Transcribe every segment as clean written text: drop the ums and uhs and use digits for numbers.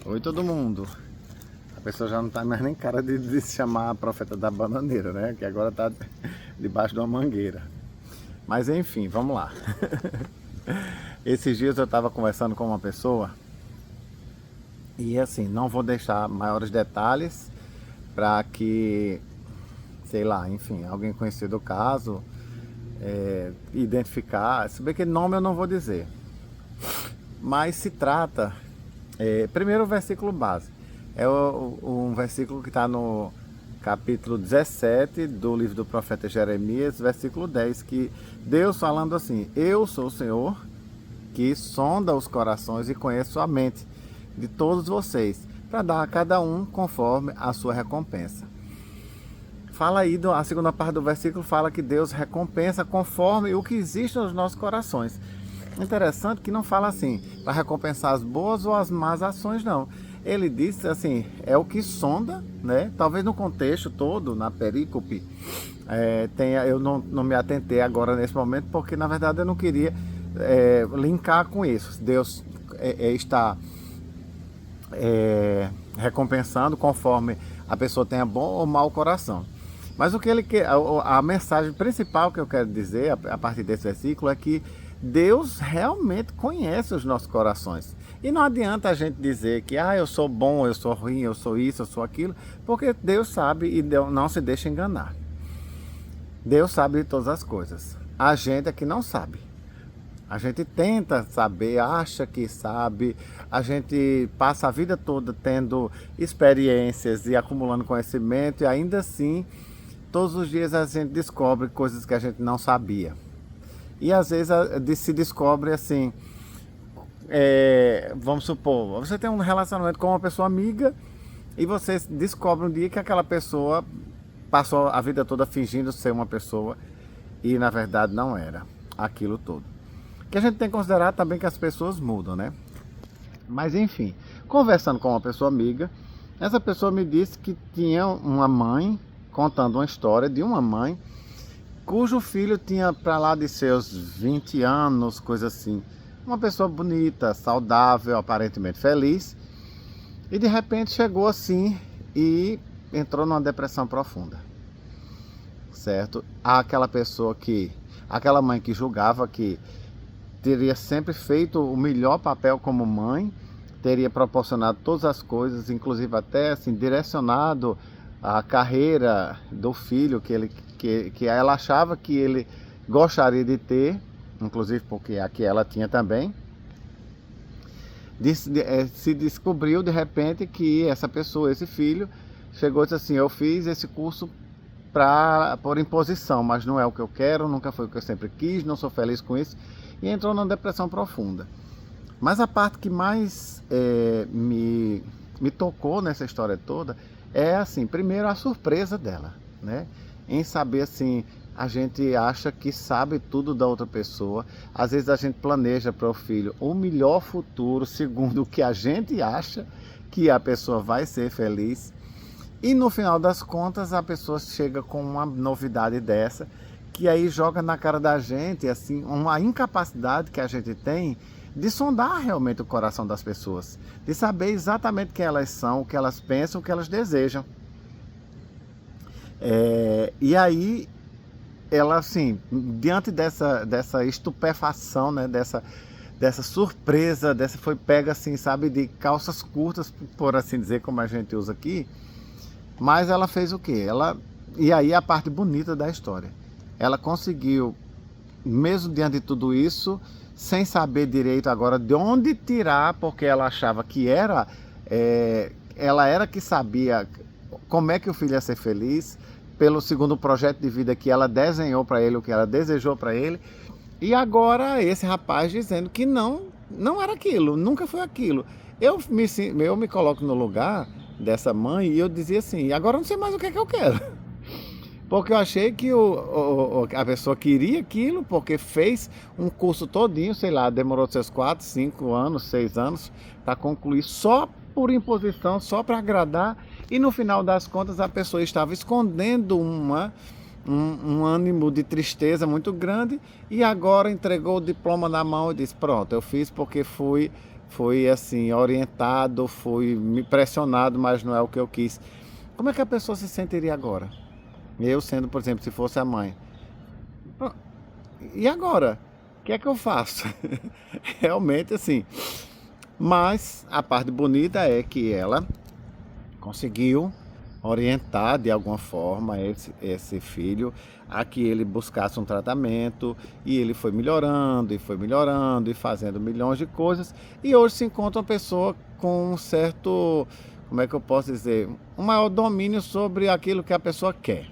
Oi todo mundo. A pessoa já não tá mais nem cara de se chamar a profeta da bananeira, né? Que agora tá debaixo de uma mangueira. Mas enfim, vamos lá. Esses dias eu estava conversando com uma pessoa e assim, não vou deixar maiores detalhes para que, sei lá, enfim, alguém conhecido do caso, identificar. Se bem que nome eu não vou dizer. Mas se trata, primeiro o versículo base. Um versículo que está no capítulo 17 do livro do profeta Jeremias, versículo 10, que Deus falando assim: Eu sou o Senhor que sonda os corações e conheço a mente de todos vocês, para dar a cada um conforme a sua recompensa. Fala aí, a segunda parte do versículo fala que Deus recompensa conforme o que existe nos nossos corações. Interessante que não fala assim, para recompensar as boas ou as más ações, não. Ele diz assim, é o que sonda, né? Talvez no contexto todo, na perícope, eu não me atentei agora nesse momento, porque na verdade eu não queria linkar com isso. Deus está recompensando conforme a pessoa tenha bom ou mau coração. Mas o que ele quer, a mensagem principal que eu quero dizer a partir desse versículo é que Deus realmente conhece os nossos corações. E não adianta a gente dizer que eu sou bom, eu sou ruim, eu sou isso, eu sou aquilo, porque Deus sabe e Deus não se deixa enganar. Deus sabe de todas as coisas. A gente é que não sabe. A gente tenta saber, acha que sabe, a gente passa a vida toda tendo experiências e acumulando conhecimento e ainda assim, todos os dias a gente descobre coisas que a gente não sabia. E às vezes se descobre assim, vamos supor, você tem um relacionamento com uma pessoa amiga e você descobre um dia que aquela pessoa passou a vida toda fingindo ser uma pessoa e na verdade não era aquilo tudo. Que a gente tem que considerar também que as pessoas mudam, né? Mas enfim, conversando com uma pessoa amiga, essa pessoa me disse que tinha uma mãe, contando uma história de uma mãe, cujo filho tinha para lá de seus 20 anos, coisa assim. Uma pessoa bonita, saudável, aparentemente feliz. E de repente chegou assim e entrou numa depressão profunda. Certo? Aquela mãe que julgava que teria sempre feito o melhor papel como mãe, teria proporcionado todas as coisas, inclusive até assim, direcionado a carreira do filho que ela achava que ele gostaria de ter, inclusive porque aqui ela tinha também. Se descobriu de repente que essa pessoa, esse filho, chegou e disse assim: eu fiz esse curso por imposição, mas não é o que eu quero, nunca foi o que eu sempre quis, não sou feliz com isso, e entrou numa depressão profunda. Mas a parte que mais me tocou nessa história toda é assim, primeiro a surpresa dela, né? Em saber assim, a gente acha que sabe tudo da outra pessoa, às vezes a gente planeja para o filho o melhor futuro segundo o que a gente acha que a pessoa vai ser feliz. E no final das contas a pessoa chega com uma novidade dessa, que aí joga na cara da gente assim, uma incapacidade que a gente tem de sondar realmente o coração das pessoas, de saber exatamente quem elas são, o que elas pensam, o que elas desejam. E aí ela assim, diante dessa estupefação, né, dessa surpresa, foi pega assim, sabe, de calças curtas, por assim dizer, como a gente usa aqui. Mas ela fez o quê? E aí a parte bonita da história. Ela conseguiu, mesmo diante de tudo isso, sem saber direito agora de onde tirar, porque ela achava que ela era que sabia como é que o filho ia ser feliz, pelo segundo projeto de vida que ela desenhou para ele, o que ela desejou para ele. E agora esse rapaz dizendo que não era aquilo, nunca foi aquilo. Eu me coloco no lugar dessa mãe e eu dizia assim: agora eu não sei mais o que é que eu quero. Porque eu achei que a pessoa queria aquilo, porque fez um curso todinho, sei lá, demorou seus 4, 5 anos, 6 anos para concluir, só por imposição, só para agradar, e no final das contas a pessoa estava escondendo um ânimo de tristeza muito grande, e agora entregou o diploma na mão e disse: pronto, eu fiz porque fui assim, orientado, fui me pressionado, mas não é o que eu quis. Como é que a pessoa se sentiria agora? Eu sendo, por exemplo, se fosse a mãe. Pô, e agora? O que é que eu faço? Realmente assim. Mas a parte bonita é que ela conseguiu orientar de alguma forma esse filho a que ele buscasse um tratamento, e ele foi melhorando e fazendo milhões de coisas, e hoje se encontra uma pessoa com um certo, como é que eu posso dizer, um maior domínio sobre aquilo que a pessoa quer,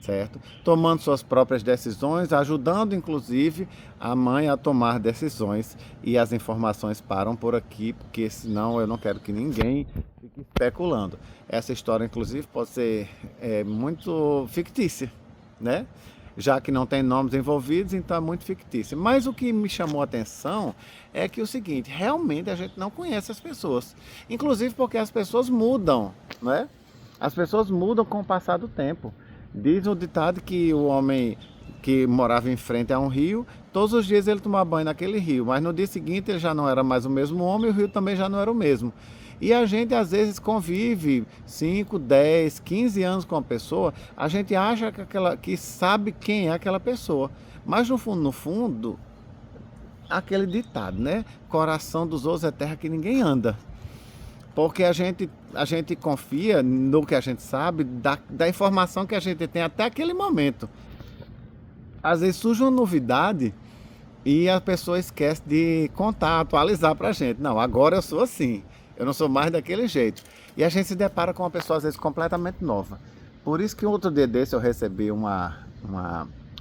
certo? Tomando suas próprias decisões, ajudando inclusive a mãe a tomar decisões, e as informações param por aqui, porque senão eu não quero que ninguém fique especulando. Essa história inclusive pode ser muito fictícia, né? Já que não tem nomes envolvidos, então é muito fictícia. Mas o que me chamou a atenção é que o seguinte, realmente a gente não conhece as pessoas, inclusive porque as pessoas mudam, né? As pessoas mudam com o passar do tempo. Diz o ditado que o homem que morava em frente a um rio, todos os dias ele tomava banho naquele rio, mas no dia seguinte ele já não era mais o mesmo homem e o rio também já não era o mesmo. E a gente às vezes convive 5, 10, 15 anos com uma pessoa, a gente acha que sabe quem é aquela pessoa, mas no fundo, aquele ditado, né? Coração dos outros é terra que ninguém anda. Porque a gente confia no que a gente sabe, da informação que a gente tem até aquele momento. Às vezes surge uma novidade e a pessoa esquece de contar, atualizar pra gente. Não, agora eu sou assim, eu não sou mais daquele jeito. E a gente se depara com uma pessoa às vezes completamente nova. Por isso que outro dia desse eu recebi uma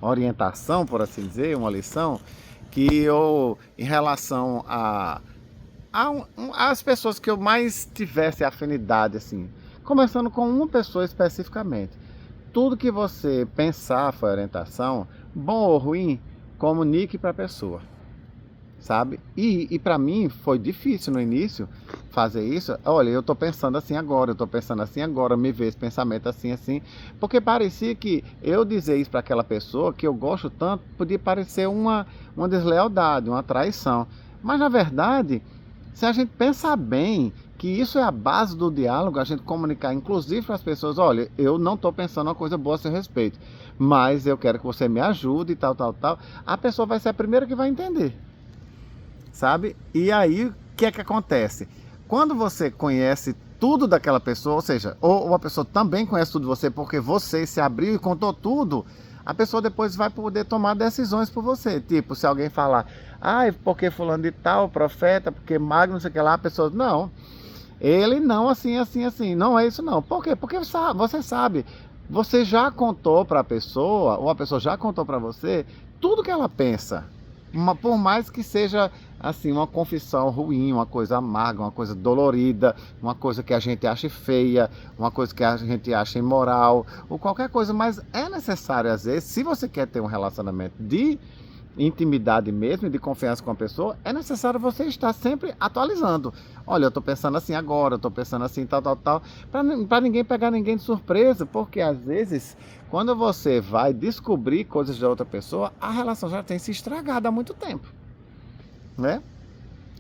orientação, por assim dizer, uma lição, que eu, em relação as pessoas que eu mais tivesse afinidade, assim, começando com uma pessoa especificamente. Tudo que você pensar foi orientação, bom ou ruim, comunique para a pessoa, sabe? E para mim foi difícil no início fazer isso. Olha, eu estou pensando assim agora, eu estou pensando assim agora, me vejo esse pensamento assim, assim, porque parecia que eu dizer isso para aquela pessoa que eu gosto tanto podia parecer uma deslealdade, uma traição. Mas na verdade, se a gente pensar bem que isso é a base do diálogo, a gente comunicar inclusive para as pessoas, olha, eu não estou pensando uma coisa boa a seu respeito, mas eu quero que você me ajude e tal, tal, tal, a pessoa vai ser a primeira que vai entender, sabe? E aí, o que é que acontece? Quando você conhece tudo daquela pessoa, ou seja, ou a pessoa também conhece tudo de você, porque você se abriu e contou tudo, a pessoa depois vai poder tomar decisões por você. Tipo, se alguém falar, porque fulano de tal, profeta, porque magno, não sei o que lá, a pessoa, não, ele não, assim, assim, assim, não é isso não. Por quê? Porque você sabe, você já contou para a pessoa, ou a pessoa já contou para você, tudo que ela pensa. Por mais que seja assim uma confissão ruim, uma coisa amarga, uma coisa dolorida, uma coisa que a gente ache feia, uma coisa que a gente acha imoral, ou qualquer coisa, mas é necessário às vezes, se você quer ter um relacionamento de intimidade mesmo, de confiança com a pessoa, é necessário você estar sempre atualizando. Olha, eu estou pensando assim agora, eu estou pensando assim, tal, tal, tal, para ninguém pegar ninguém de surpresa, porque às vezes, quando você vai descobrir coisas da outra pessoa, a relação já tem se estragado há muito tempo, né?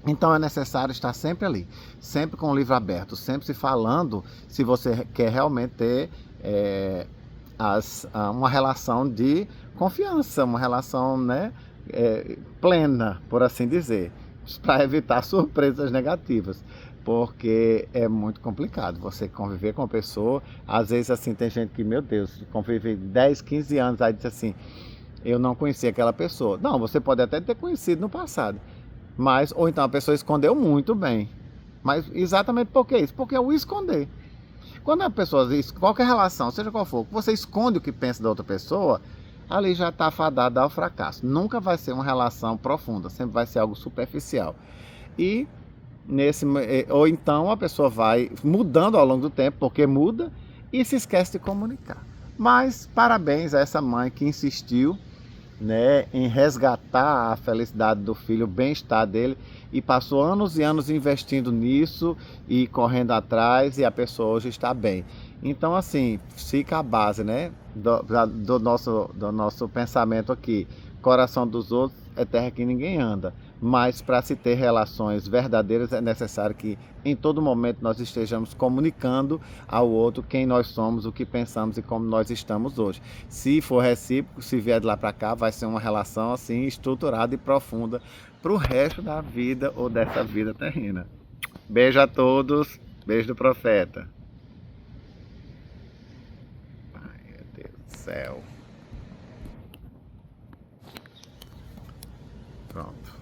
Então é necessário estar sempre ali, sempre com o livro aberto, sempre se falando, se você quer realmente ter uma relação de confiança, uma relação, né, plena, por assim dizer, para evitar surpresas negativas, porque é muito complicado você conviver com uma pessoa. Às vezes assim tem gente que, meu Deus, convive 10, 15 anos, aí diz assim, eu não conheci aquela pessoa. Não, você pode até ter conhecido no passado, mas, ou então a pessoa escondeu muito bem. Mas exatamente por que isso? Porque é o esconder. Quando a pessoa, qualquer relação, seja qual for, você esconde o que pensa da outra pessoa, ali já está fadada ao fracasso. Nunca vai ser uma relação profunda, sempre vai ser algo superficial. E ou então a pessoa vai mudando ao longo do tempo, porque muda, e se esquece de comunicar. Mas parabéns a essa mãe que insistiu, né, em resgatar a felicidade do filho, o bem-estar dele, e passou anos e anos investindo nisso e correndo atrás, e a pessoa hoje está bem. Então assim, fica a base, né, do nosso pensamento aqui. Coração dos outros é terra que ninguém anda. mas para se ter relações verdadeiras é necessário que em todo momento nós estejamos comunicando ao outro quem nós somos, o que pensamos e como nós estamos hoje. Se for recíproco, se vier de lá para cá, vai ser uma relação assim estruturada e profunda para o resto da vida ou dessa vida terrena. Beijo a todos, beijo do profeta. Ai, meu Deus do céu. Pronto.